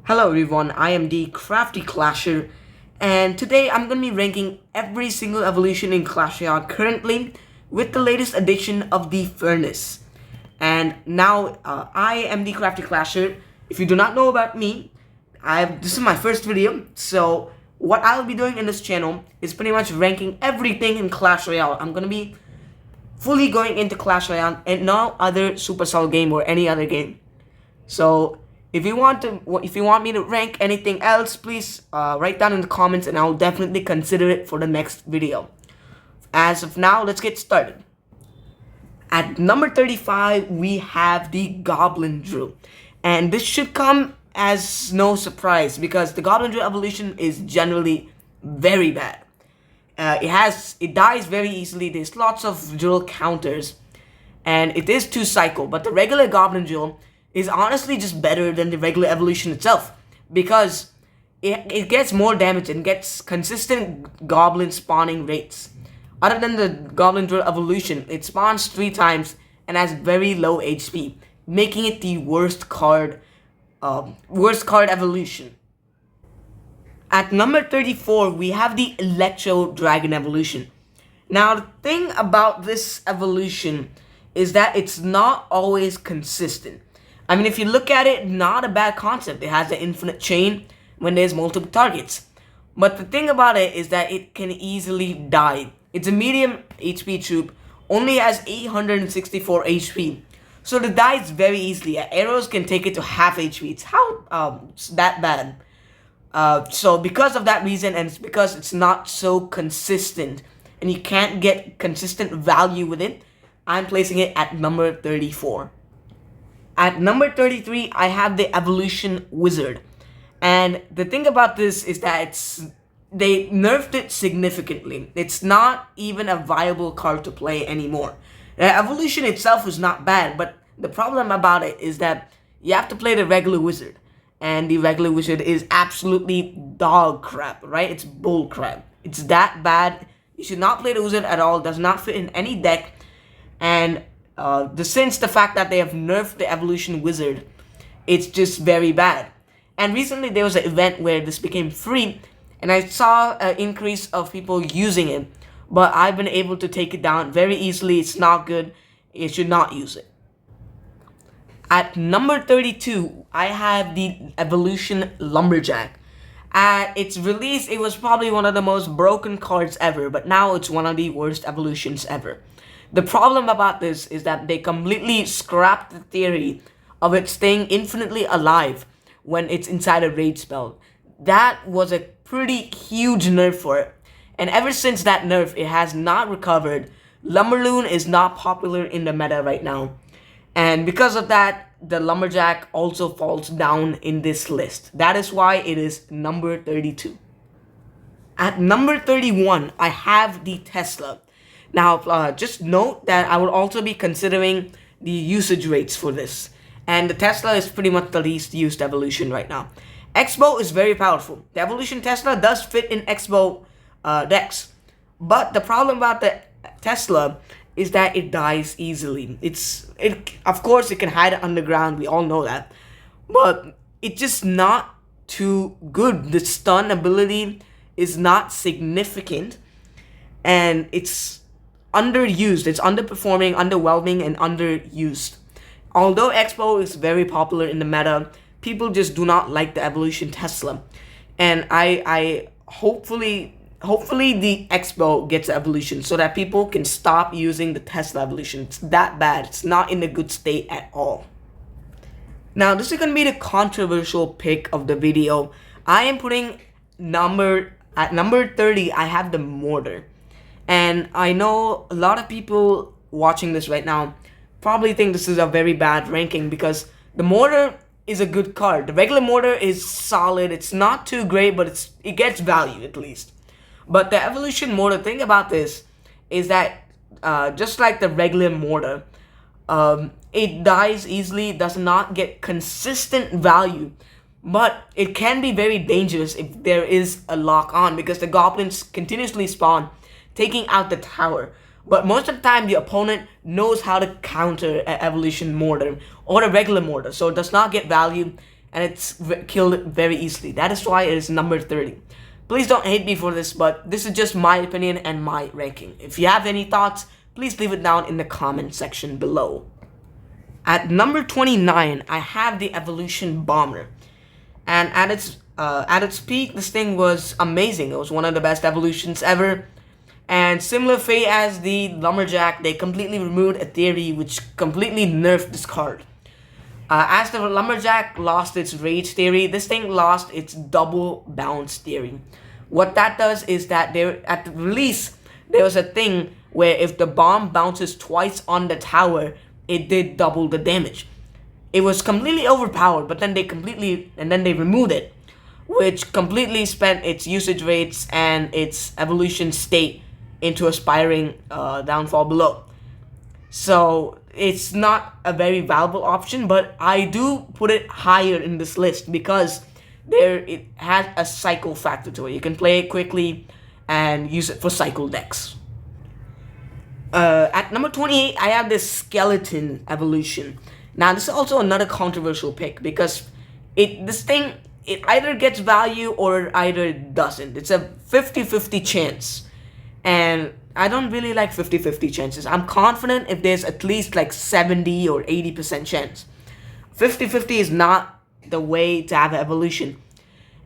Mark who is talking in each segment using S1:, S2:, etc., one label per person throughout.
S1: Hello everyone, I am the Crafty Clasher, and today I'm going to be ranking every single evolution in Clash Royale currently with the latest edition of the Furnace. And now I am the Crafty Clasher. If you do not know about me, this is my first video, so what I'll be doing in this channel is pretty much ranking everything in Clash Royale. I'm going to be fully going into Clash Royale and no other Supercell game or any other game. So if you want me to rank anything else, please write down in the comments and I'll definitely consider it for the next video. As of now, let's get started. At number 35, we have the Goblin Drill. And this should come as no surprise because the Goblin Drill evolution is generally very bad. It dies very easily. There's lots of drill counters, and it is 2-cycle. But the regular Goblin Drill is honestly just better than the regular evolution itself because it gets more damage and gets consistent goblin spawning rates. Other than the Goblin Drill evolution, it spawns 3 times and has very low HP, making it the worst card evolution. At number 34, we have the Electro Dragon evolution. Now, the thing about this evolution is that it's not always consistent. I mean, if you look at it, not a bad concept. It has the infinite chain when there's multiple targets. But the thing about it is that it can easily die. It's a medium HP troop, only has 864 HP. So it dies very easily. Arrows can take it to half HP. It's that bad. So because of that reason, and it's because it's not so consistent, and you can't get consistent value with it, I'm placing it at number 34. At number 33, I have the Evolution Wizard. And the thing about this is that they nerfed it significantly. It's not even a viable card to play anymore. The evolution itself was not bad, but the problem about it is that you have to play the regular Wizard. And the regular Wizard is absolutely dog crap, right? It's bull crap. It's that bad. You should not play the Wizard at all. It does not fit in any deck. And since the fact that they have nerfed the Evolution Wizard, it's just very bad. And recently there was an event where this became free, and I saw an increase of people using it, but I've been able to take it down very easily. It's not good. You should not use it. At number 32, I have the Evolution Lumberjack. At its release, it was probably one of the most broken cards ever, but now it's one of the worst evolutions ever. The problem about this is that they completely scrapped the theory of it staying infinitely alive when it's inside a raid spell. That was a pretty huge nerf for it. And ever since that nerf, it has not recovered. Lumberloon is not popular in the meta right now. And because of that, the Lumberjack also falls down in this list. That is why it is number 32. At number 31, I have the Tesla. Now, just note that I will also be considering the usage rates for this. And the Tesla is pretty much the least used evolution right now. Expo is very powerful. The evolution Tesla does fit in Expo decks. But the problem about the Tesla is that it dies easily. Of course, it can hide underground. We all know that. But it's just not too good. The stun ability is not significant. And it's underused. It's underperforming, underwhelming, and underused. Although Expo is very popular in the meta, people just do not like the evolution Tesla. And I hopefully the Expo gets the evolution so that people can stop using the Tesla evolution. It's that bad. It's not in a good state at all. Now, this is going to be the controversial pick of the video. I am putting at number 30, I have the Mortar. And I know a lot of people watching this right now probably think this is a very bad ranking because the Mortar is a good card. The regular Mortar is solid. It's not too great, but it gets value at least. But the Evolution Mortar, thing about this is that just like the regular Mortar, it dies easily, does not get consistent value. But it can be very dangerous if there is a lock on because the goblins continuously spawn, taking out the tower. But most of the time, the opponent knows how to counter an Evolution Mortar or a regular Mortar, so it does not get value and it's killed very easily. That is why it is number 30. Please don't hate me for this, but this is just my opinion and my ranking. If you have any thoughts, please leave it down in the comment section below. At number 29, I have the Evolution Bomber. And at its peak, this thing was amazing. It was one of the best evolutions ever. And similar fate as the Lumberjack, they completely removed a theory which completely nerfed this card. As the Lumberjack lost its Rage theory, this thing lost its Double Bounce theory. What that does is that at the release, there was a thing where if the bomb bounces twice on the tower, it did double the damage. It was completely overpowered, but then they removed it, which completely spent its usage rates and its evolution state into a spiraling downfall below. So it's not a very valuable option, but I do put it higher in this list because it has a cycle factor to it. You can play it quickly and use it for cycle decks. At number 28, I have this Skeleton Evolution. Now, this is also another controversial pick because it either gets value or it either doesn't. It's a 50-50 chance. And I don't really like 50-50 chances. I'm confident if there's at least like 70 or 80% chance. 50-50 is not the way to have an evolution.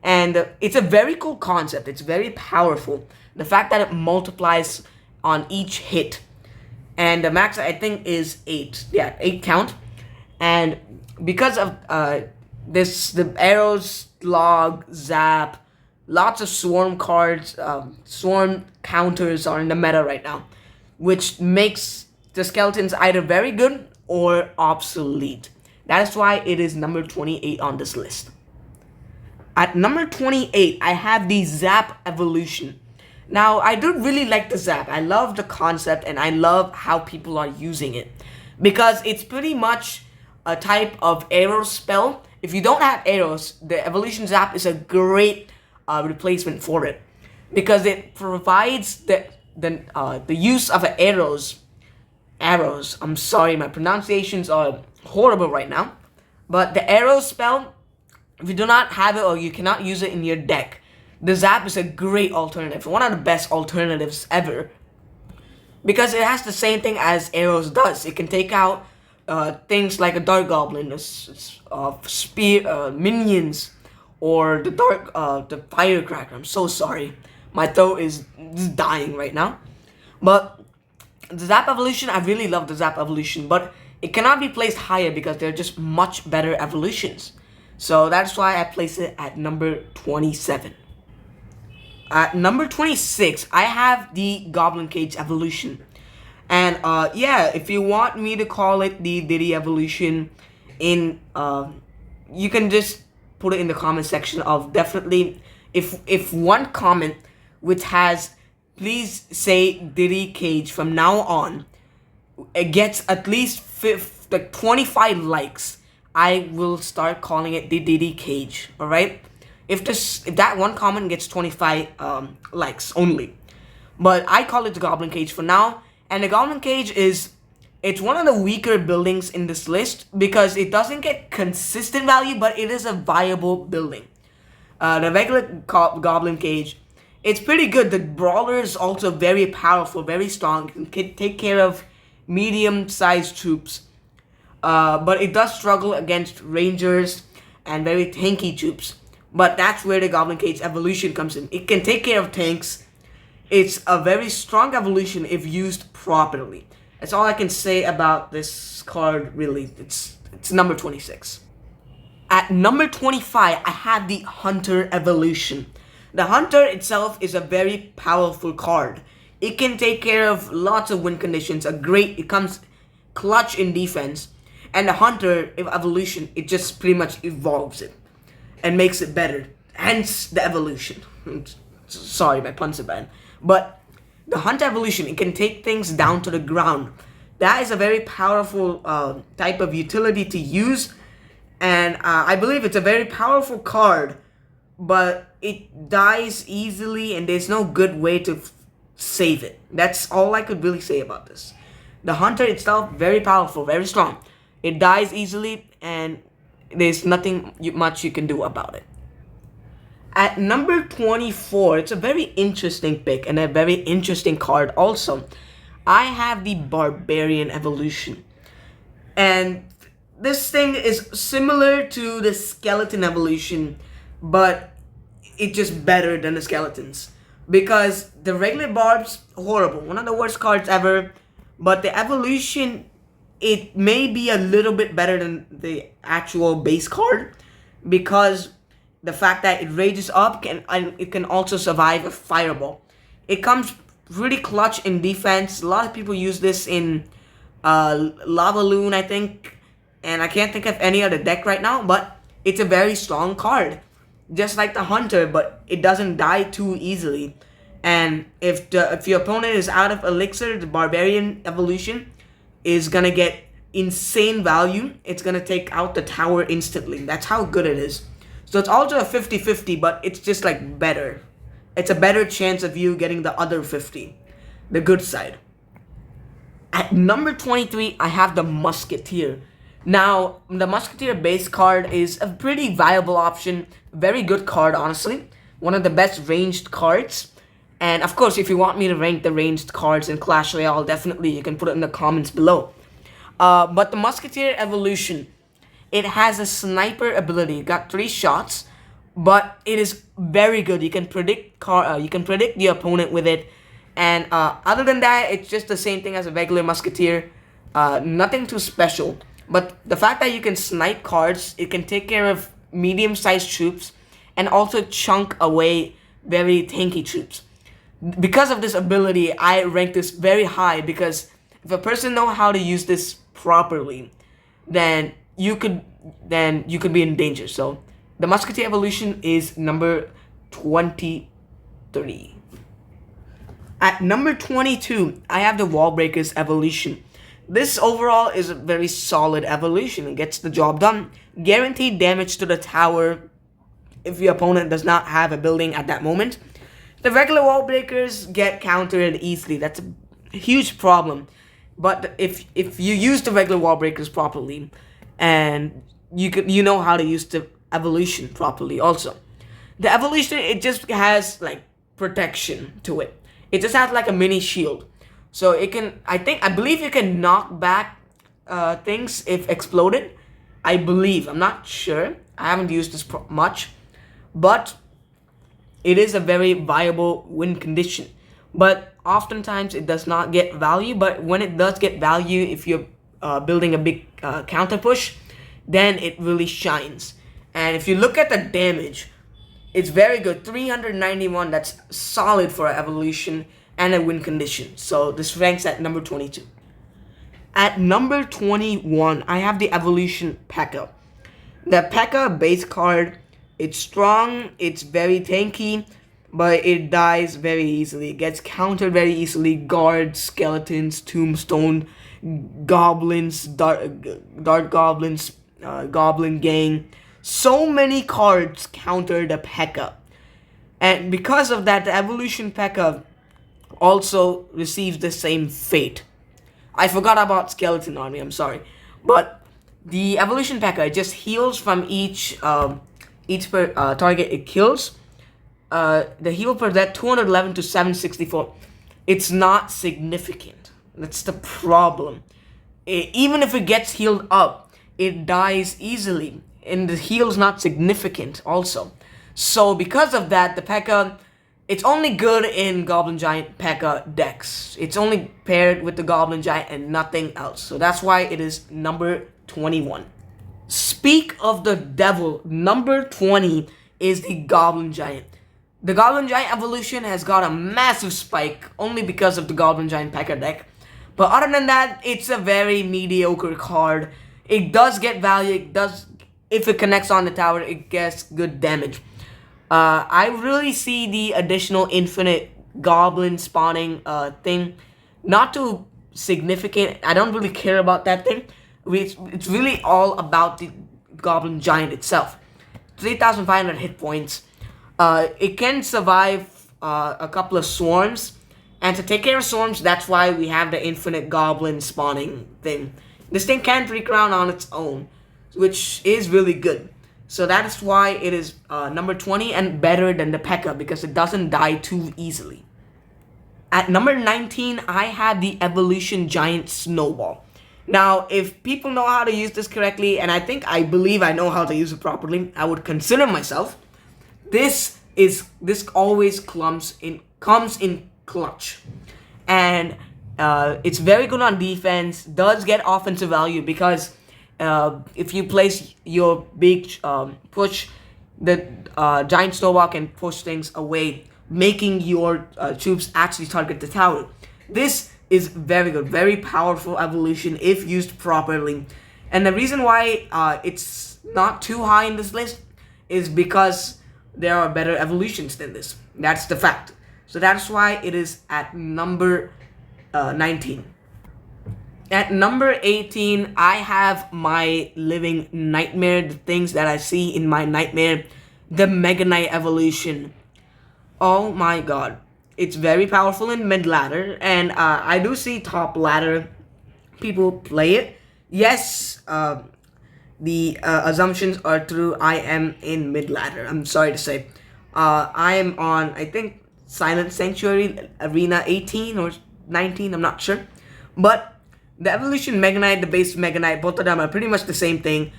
S1: And it's a very cool concept. It's very powerful. The fact that it multiplies on each hit. And the max, I think, is 8. Yeah, 8 count. And because of the arrows, log, zap, lots of swarm cards, swarm counters are in the meta right now, which makes the skeletons either very good or obsolete. That is why it is number 28 on this list. At number 28, I have the Zap Evolution. Now, I do really like the Zap. I love the concept and I love how people are using it, because it's pretty much a type of arrow spell. If you don't have arrows, the Evolution Zap is a great replacement for it, because it provides the use of arrows. I'm sorry, my pronunciations are horrible right now, but the arrow spell, if you do not have it or you cannot use it in your deck, the Zap is a great alternative, one of the best alternatives ever, because it has the same thing as arrows does. It can take out things like a Dark Goblin, spear, minions, or the Firecracker. I'm so sorry, my throat is dying right now. But the Zap Evolution, I really love the Zap Evolution, but it cannot be placed higher because they're just much better evolutions. So that's why I place it at number 27. At number 26, I have the Goblin Cage Evolution. And yeah, if you want me to call it the Diddy Evolution, you can just put it in the comment section of definitely, if one comment which has please say Diddy Cage from now on, it gets at least 25 likes, I will start calling it the Diddy Cage. Alright? If that one comment gets 25 likes only. But I call it the Goblin Cage for now. And the Goblin Cage it's one of the weaker buildings in this list because it doesn't get consistent value, but it is a viable building. The regular Goblin Cage, it's pretty good. The Brawler is also very powerful, very strong. It can take care of medium-sized troops. But it does struggle against Rangers and very tanky troops. But that's where the Goblin Cage Evolution comes in. It can take care of tanks. It's a very strong evolution if used properly. That's all I can say about this card, really. It's number 26. At number 25, I have the Hunter Evolution. The Hunter itself is a very powerful card. It can take care of lots of win conditions. It comes clutch in defense. And the Hunter Evolution, it just pretty much evolves it and makes it better. Hence the evolution. Sorry, my puns are bad. But the Hunter Evolution, it can take things down to the ground. That is a very powerful type of utility to use. And I believe it's a very powerful card. But it dies easily and there's no good way to save it. That's all I could really say about this. The Hunter itself, very powerful, very strong. It dies easily and there's nothing much you can do about it. At number 24, it's a very interesting pick and a very interesting card also. I have the Barbarian Evolution. And this thing is similar to the Skeleton Evolution, but it's just better than the Skeletons. Because the regular Barb's horrible, one of the worst cards ever, but the Evolution, it may be a little bit better than the actual base card, because the fact that it rages up and it can also survive a fireball. It comes really clutch in defense. A lot of people use this in Lava Loon, I think, and I can't think of any other deck right now, but it's a very strong card. Just like the Hunter, but it doesn't die too easily. And if your opponent is out of elixir, the Barbarian Evolution is gonna get insane value. It's gonna take out the tower instantly. That's how good it is. So it's also a 50-50, but it's just like better. It's a better chance of you getting the other 50, the good side. At number 23, I have the Musketeer. Now, the Musketeer base card is a pretty viable option. Very good card, honestly. One of the best ranged cards. And of course, if you want me to rank the ranged cards in Clash Royale, definitely you can put it in the comments below. But the Musketeer Evolution, it has a sniper ability. It got 3 shots, but it is very good. You can predict the opponent with it. And other than that, it's just the same thing as a regular Musketeer. Nothing too special. But the fact that you can snipe cards, it can take care of medium-sized troops, and also chunk away very tanky troops. Because of this ability, I rank this very high, because if a person knows how to use this properly, then you could be in danger. So the Musketeer Evolution is number 23. At number 22, I have the Wall Breakers Evolution. This overall is a very solid evolution. It gets the job done. Guaranteed damage to the tower if your opponent does not have a building at that moment. The regular wall breakers get countered easily. That's a huge problem. But if you use the regular wall breakers properly, and you know how to use the evolution properly also. The evolution, it just has like protection to it. It just has like a mini shield. So it can, I believe you can knock back things if exploded. I believe, I'm not sure. I haven't used this much. But it is a very viable win condition. But oftentimes it does not get value. But when it does get value, if you're building a big counter push, then it really shines. And if you look at the damage, it's very good. 391, that's solid for an evolution and a win condition. So this ranks at number 22. At number 21, I have the evolution P.E.K.K.A. The P.E.K.K.A. base card, it's strong, it's very tanky, but it dies very easily. It gets countered very easily. Guards, skeletons, tombstone, goblins, dart goblins, goblin gang. So many cards counter the P.E.K.K.A. And because of that, the evolution P.E.K.K.A. also receives the same fate. I forgot about Skeleton Army, I'm sorry. But the evolution P.E.K.K.A. just heals from each target it kills. The heal per that 211 to 764. It's not significant. That's the problem. Even if it gets healed up, it dies easily. And the heal's not significant also. So because of that, the P.E.K.K.A. it's only good in Goblin Giant P.E.K.K.A. decks. It's only paired with the Goblin Giant and nothing else. So that's why it is number 21. Speak of the devil, number 20 is the Goblin Giant. The Goblin Giant evolution has got a massive spike only because of the Goblin Giant P.E.K.K.A. deck. But other than that, it's a very mediocre card. It does get value. It does, if it connects on the tower, it gets good damage. I really see the additional infinite goblin spawning thing not too significant. I don't really care about that thing. It's really all about the Goblin Giant itself. 3,500 hit points. It can survive a couple of swarms. And to take care of swarms, that's why we have the infinite goblin spawning thing. This thing can't recrown on its own. which is really good. So that is why it is number 20 and better than the P.E.K.K.A because it doesn't die too easily. At number 19, I have the Evolution Giant Snowball. Now, if people know how to use this correctly, and I believe I know how to use it properly, I would consider myself. This always comes in clutch, and it's very good on defense. Does get offensive value because if you place your big push, the giant snowball can push things away, making your troops actually target the tower. This is very good, very powerful evolution if used properly. And the reason why it's not too high in this list is because there are better evolutions than this. That's the fact. So that's why it is at number 19. At number 18, I have my living nightmare, the things that I see in my nightmare, the Mega Knight evolution. Oh my god. It's very powerful in mid ladder, and I do see top ladder people play it. Yes, the assumptions are true. I am in mid ladder. I'm sorry to say. I am on, I think, Silent Sanctuary Arena 18 or 19, I'm not sure. But the Evolution Mega Knight, the base Mega Knight, both of them are pretty much the same thing.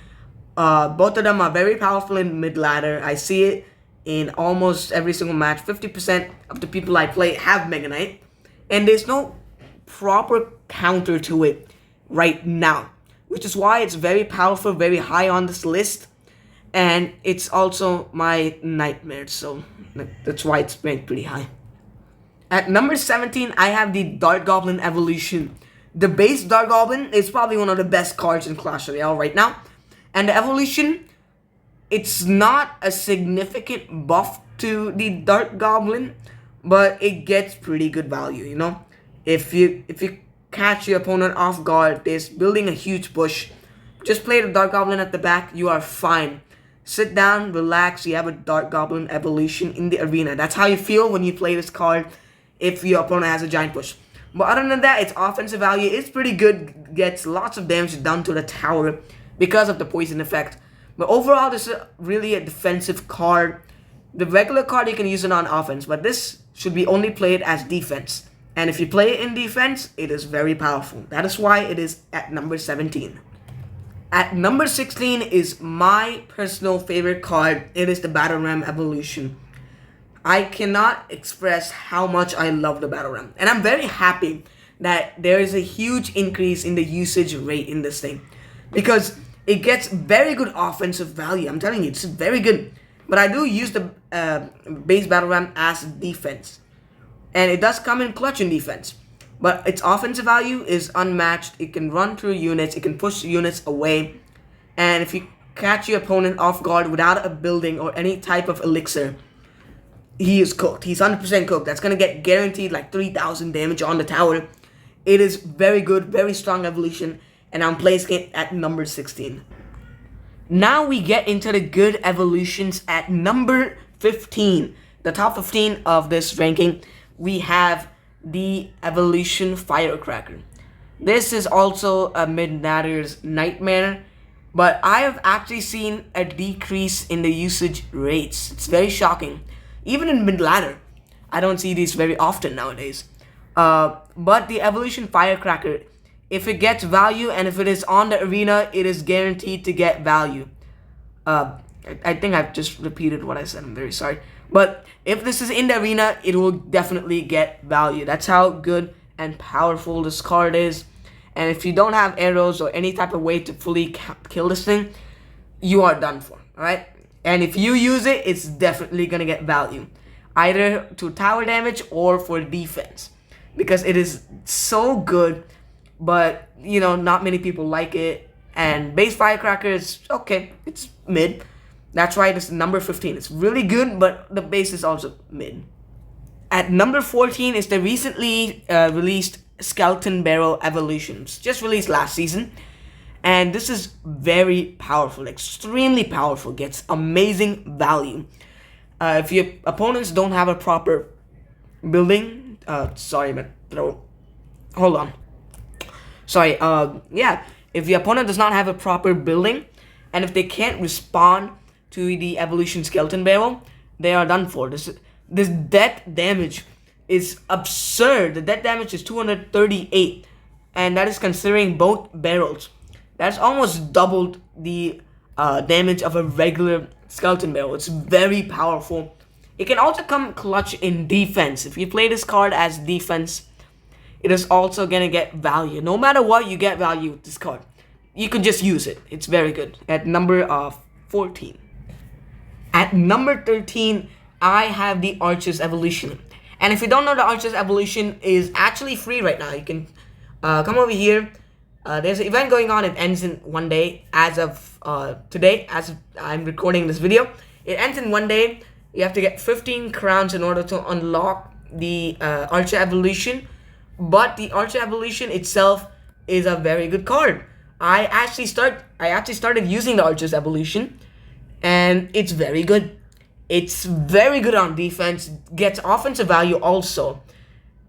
S1: Both of them are very powerful in mid ladder. I see it in almost every single match. 50% of the people I play have Mega Knight, and there's no proper counter to it right now, which is why it's very powerful, very high on this list, and it's also my nightmare, so that's why it's ranked pretty high. At number 17, I have the Dart Goblin evolution. The base Dart Goblin is probably one of the best cards in Clash Royale right now, and the evolution, it's not a significant buff to the Dart Goblin, but it gets pretty good value, you know? If you catch your opponent off guard, there's building a huge bush, just play the Dart Goblin at the back, you are fine. Sit down, relax, you have a Dart Goblin evolution in the arena. That's how you feel when you play this card if your opponent has a giant push. But other than that, its offensive value is pretty good, gets lots of damage done to the tower because of the poison effect. But overall, this is really a defensive card. The regular card, you can use it on offense, but this should be only played as defense. And if you play it in defense, it is very powerful. That is why it is at number 17. At number 16 is my personal favorite card. It is the Battle Ram evolution. I cannot express how much I love the Battle Ram. And I'm very happy that there is a huge increase in the usage rate in this thing, because it gets very good offensive value. I'm telling you, it's very good. But I do use the base Battle Ram as defense. And it does come in clutch in defense. But its offensive value is unmatched. It can run through units. It can push units away. And if you catch your opponent off guard without a building or any type of elixir, he is cooked. He's 100% cooked. That's going to get guaranteed like 3,000 damage on the tower. It is very good, very strong evolution. And I'm placing it at number 16. Now we get into the good evolutions at number 15. The top 15 of this ranking, we have the Evolution Firecracker. This is also a mid-ladder's nightmare, but I have actually seen a decrease in the usage rates. It's very shocking. Even in mid-ladder, I don't see these very often nowadays. But the Evolution Firecracker, if it gets value and if it is on the arena, it is guaranteed to get value. I think I've just repeated what I said. I'm very sorry. But if this is in the arena, it will definitely get value. That's how good and powerful this card is. And if you don't have arrows or any type of way to fully kill this thing, you are done for. Alright? And if you use it, it's definitely going to get value. Either to tower damage or for defense. Because it is so good, but, you know, not many people like it. And base Firecracker is okay. It's mid. That's why it is number 15. It's really good, but the base is also mid. At number 14 is the recently released Skeleton Barrel Evolutions. Just released last season. And this is very powerful. Extremely powerful. Gets amazing value. If your opponents don't have a proper building... sorry, my throat. Hold on. Sorry, yeah. If your opponent does not have a proper building, and if they can't respond to the evolution skeleton barrel, they are done for. This death damage is absurd. The death damage is 238, and that is considering both barrels. That's almost doubled the damage of a regular skeleton barrel. It's very powerful. It can also come clutch in defense. If you play this card as defense, it is also gonna get value. No matter what, you get value with this card. You can just use it. It's very good. At number 14. At number 13, I have the Archer's Evolution. And if you don't know, the Archer's Evolution is actually free right now. You can come over here. There's an event going on. It ends in 1 day as of today, as I'm recording this video. It ends in 1 day. You have to get 15 crowns in order to unlock the Archer Evolution. But the Archer Evolution itself is a very good card. I actually started using the Archer's Evolution, and it's very good. It's very good on defense. Gets offensive value also.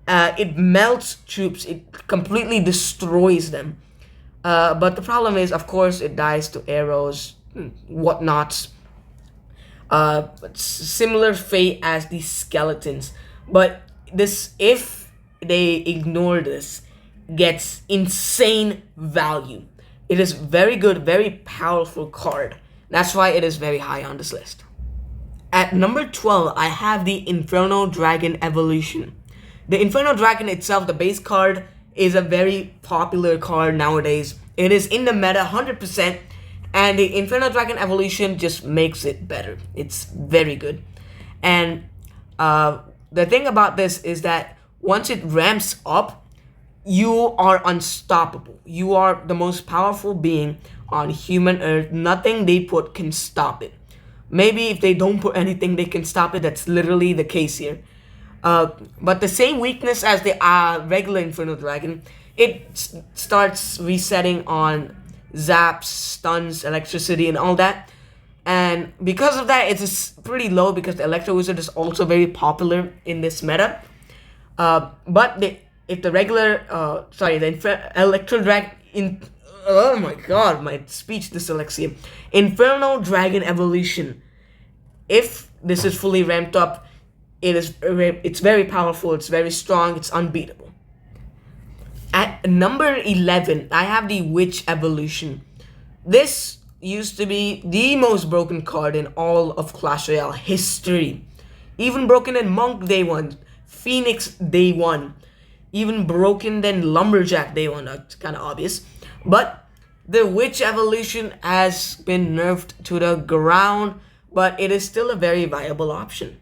S1: It melts troops. It completely destroys them. But the problem is, of course, it dies to arrows, whatnots. Similar fate as the skeletons. But this, if they ignore this, gets insane value. It is very good, very powerful card. That's why it is very high on this list. At number 12, I have the Inferno Dragon Evolution. The Inferno Dragon itself, the base card, is a very popular card nowadays. It is in the meta 100%, and the Inferno Dragon Evolution just makes it better. It's very good. And the thing about this is that once it ramps up, you are unstoppable. You are the most powerful being on human earth. Nothing they put can stop it. Maybe if they don't put anything, they can stop it. That's literally the case here. But the same weakness as the regular Inferno Dragon, it starts resetting on zaps, stuns, electricity, and all that. And because of that, it's pretty low because the Electro Wizard is also very popular in this meta. But if the regular, the Electro Dragon, oh my god, my speech dyslexia. Inferno Dragon Evolution. If this is fully ramped up, it's very powerful, it's very strong, it's unbeatable. At number 11, I have the Witch Evolution. This used to be the most broken card in all of Clash Royale history. Even broken in Monk Day 1, Phoenix Day 1, even broken than Lumberjack Day 1, that's kind of obvious. But the Witch Evolution has been nerfed to the ground, but it is still a very viable option.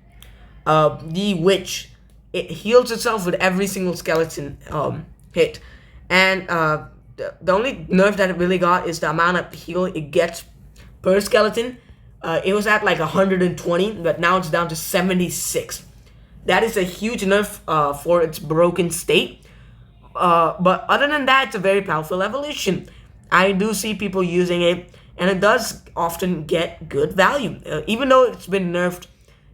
S1: The Witch, it heals itself with every single skeleton hit. And the only nerf that it really got is the amount of heal it gets per skeleton. It was at like 120, but now it's down to 76. That is a huge nerf for its broken state. But other than that, it's a very powerful evolution. I do see people using it, and it does often get good value. Even though it's been nerfed,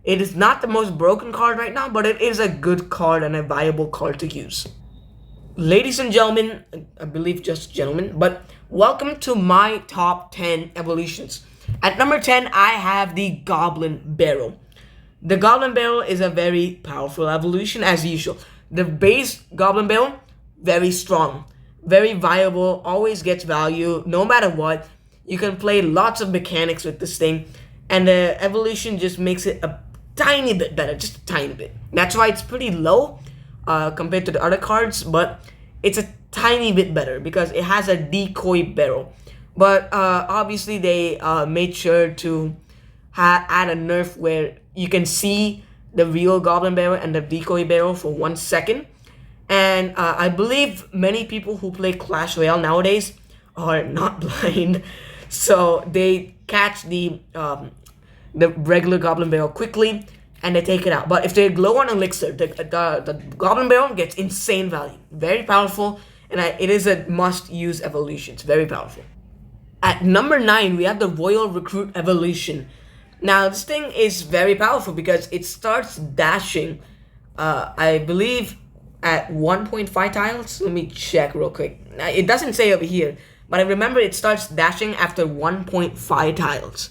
S1: it is not the most broken card right now, but it is a good card and a viable card to use. Ladies and gentlemen, I believe just gentlemen, but welcome to my top 10 evolutions. At number 10, I have the Goblin Barrel. The Goblin Barrel is a very powerful evolution as usual. The base Goblin Barrel, very strong, very viable, always gets value no matter what. You can play lots of mechanics with this thing, and the evolution just makes it a tiny bit better, just a tiny bit. That's why it's pretty low compared to the other cards, but it's a tiny bit better because it has a decoy barrel. But obviously they made sure to add a nerf where you can see the real Goblin Barrel and the decoy barrel for 1 second. And I believe many people who play Clash Royale nowadays are not blind, so they catch the regular Goblin Barrel quickly and they take it out. But if they're low on elixir, the Goblin Barrel gets insane value. Very powerful, and it is a must-use evolution. It's very powerful. At number 9, we have the Royal Recruit Evolution. Now, this thing is very powerful because it starts dashing, I believe, at 1.5 tiles. Let me check real quick. It doesn't say over here, but I remember it starts dashing after 1.5 tiles.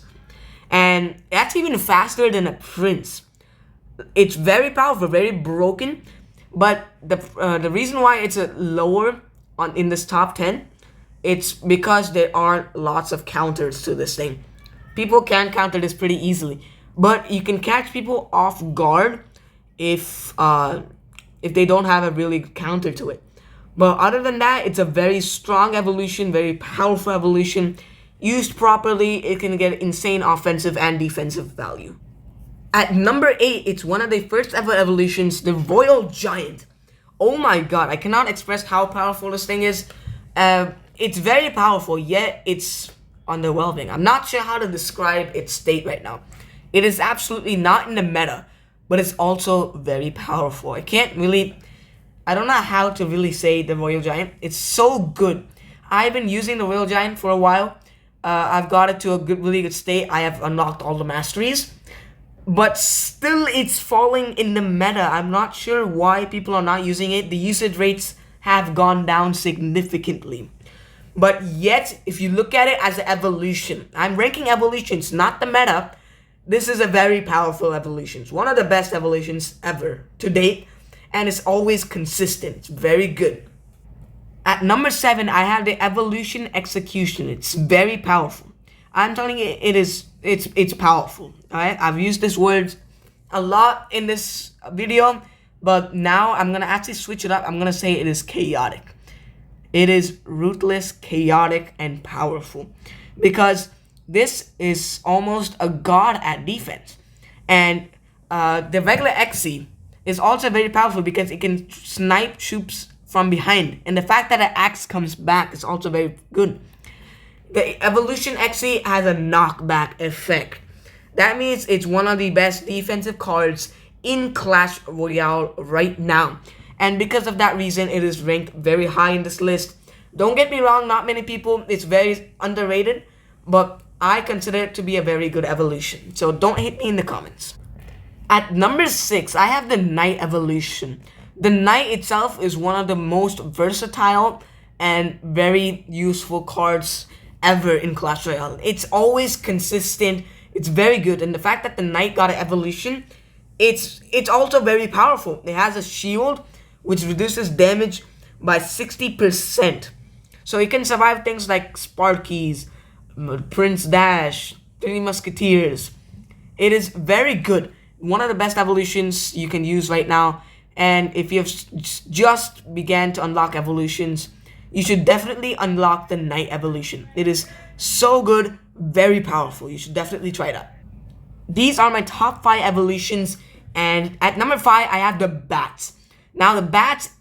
S1: And that's even faster than a prince. It's very powerful, very broken, but the reason why it's a lower on in this top 10, it's because there aren't lots of counters to this thing. People can counter this pretty easily, but you can catch people off guard if they don't have a really good counter to it. But other than that, it's a very strong evolution, very powerful evolution. Used properly, it can get insane offensive and defensive value. At number 8, it's one of the first ever evolutions, the Royal Giant. Oh my god, I cannot express how powerful this thing is. It's very powerful, yet it's underwhelming. I'm not sure how to describe its state right now. It is absolutely not in the meta, but it's also very powerful. I don't know how to really say the Royal Giant. It's so good. I've been using the Royal Giant for a while. I've got it to a really good state. I have unlocked all the masteries. But still, it's falling in the meta. I'm not sure why people are not using it. The usage rates have gone down significantly. But yet, if you look at it as an evolution, I'm ranking evolutions, not the meta. This is a very powerful evolution. It's one of the best evolutions ever to date. And it's always consistent. It's very good. At number 7, I have the evolution execution. It's very powerful. I'm telling you, it's powerful. Alright, I've used this word a lot in this video, but now I'm gonna actually switch it up. I'm gonna say it is chaotic. It is ruthless, chaotic, and powerful, because this is almost a god at defense. And the regular Xe is also very powerful because it can snipe troops from behind, and the fact that the axe comes back is also very good. The evolution Xe has a knockback effect. That means it's one of the best defensive cards in Clash Royale right now, and because of that reason, it is ranked very high in this list. Don't get me wrong, not many people, it's very underrated, but I consider it to be a very good evolution, so don't hate me in the comments. At number 6, I have the Knight evolution. The Knight itself is one of the most versatile and very useful cards ever in Clash Royale. It's always consistent, it's very good, and the fact that the Knight got an evolution, it's also very powerful. It has a shield which reduces damage by 60%. So it can survive things like Sparkies, Prince Dash, Three Musketeers. It is very good. One of the best evolutions you can use right now. And if you have just began to unlock evolutions, you should definitely unlock the Knight evolution. It is so good, very powerful. You should definitely try it out. These are my top 5 evolutions. And at number 5, I have the Bat. Now the Bat,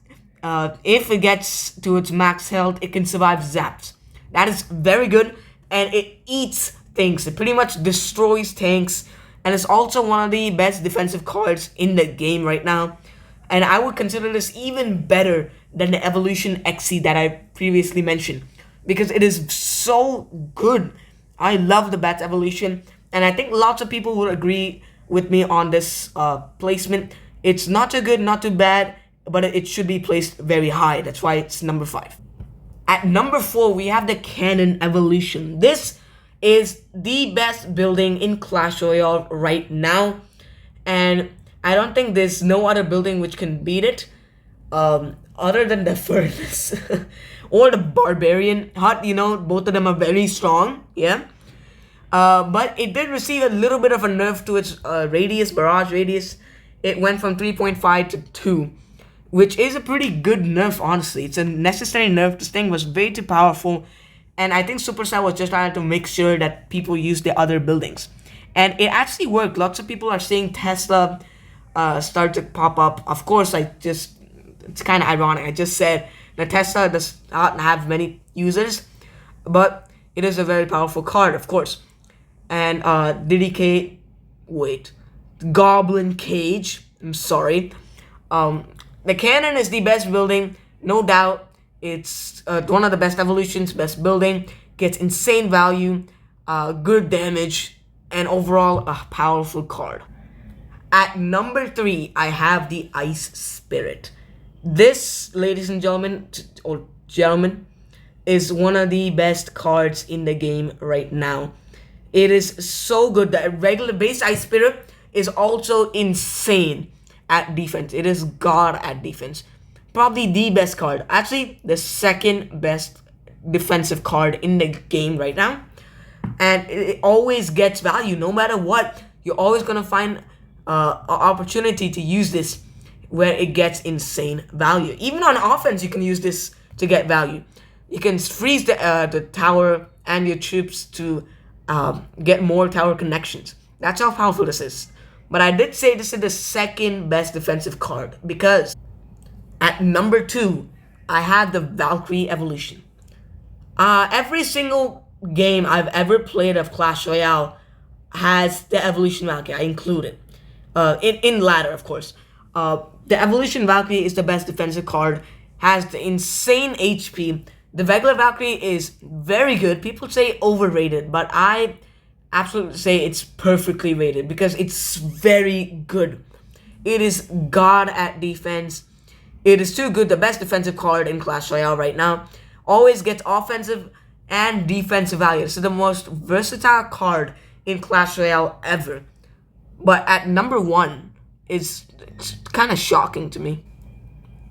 S1: if it gets to its max health, it can survive zaps. That is very good. And it eats things. It pretty much destroys tanks. And it's also one of the best defensive cards in the game right now. And I would consider this even better than the Evolution Xe that I previously mentioned, because it is so good. I love the Bat's evolution, and I think lots of people would agree with me on this placement. It's not too good, not too bad, but it should be placed very high. That's why it's number 5. At number 4, we have the Cannon evolution. This is the best building in Clash Royale right now, and I don't think there's no other building which can beat it, other than the Furnace or the Barbarian Hut. You know, both of them are very strong, yeah. But it did receive a little bit of a nerf to its barrage radius. It went from 3.5 to 2, which is a pretty good nerf, honestly. It's a necessary nerf. This thing was way too powerful, and I think Supercell was just trying to make sure that people use the other buildings. And it actually worked. Lots of people are seeing Tesla start to pop up. Of course, it's kind of ironic. I just said that Tesla does not have many users, but it is a very powerful card, of course. And Goblin Cage, I'm sorry. The Cannon is the best building, no doubt. It's one of the best evolutions, best building, gets insane value, good damage, and overall a powerful card. At number 3, I have the Ice Spirit. This, ladies and gentlemen, is one of the best cards in the game right now. It is so good. The regular base Ice Spirit is also insane at defense. It is god at defense. Probably the best card. Actually, the second best defensive card in the game right now. And it always gets value no matter what. You're always going to find an opportunity to use this where it gets insane value. Even on offense, you can use this to get value. You can freeze the tower and your troops to get more tower connections. That's how powerful this is. But I did say this is the second best defensive card because at number 2, I had the Valkyrie evolution. Every single game I've ever played of Clash Royale has the evolution Valkyrie. I include it. In ladder, of course. The evolution Valkyrie is the best defensive card. Has the insane HP. The regular Valkyrie is very good. People say overrated, but I absolutely say it's perfectly rated because it's very good. It is god at defense. It is too good. The best defensive card in Clash Royale right now. Always gets offensive and defensive value. This is the most versatile card in Clash Royale ever. But at number 1 is kind of shocking to me.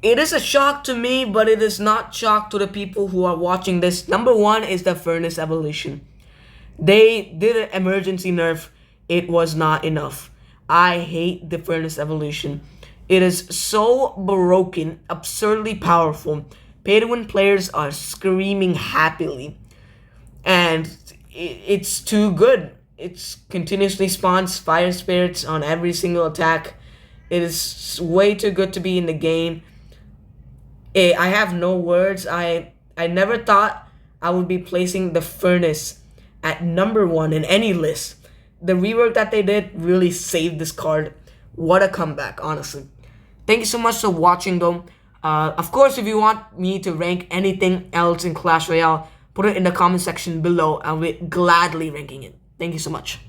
S1: It is a shock to me, but it is not shock to the people who are watching this. Number 1 is the Furnace evolution. They did an emergency nerf. It was not enough. I hate the Furnace evolution. It is so broken, absurdly powerful. Pay-to-win players are screaming happily. And it's too good. It continuously spawns fire spirits on every single attack. It is way too good to be in the game. I have no words. I never thought I would be placing the Furnace at number 1 in any list. The rework that they did really saved this card. What a comeback, honestly. Thank you so much for watching, though. Of course, if you want me to rank anything else in Clash Royale, put it in the comment section below. I'll be gladly ranking it. Thank you so much.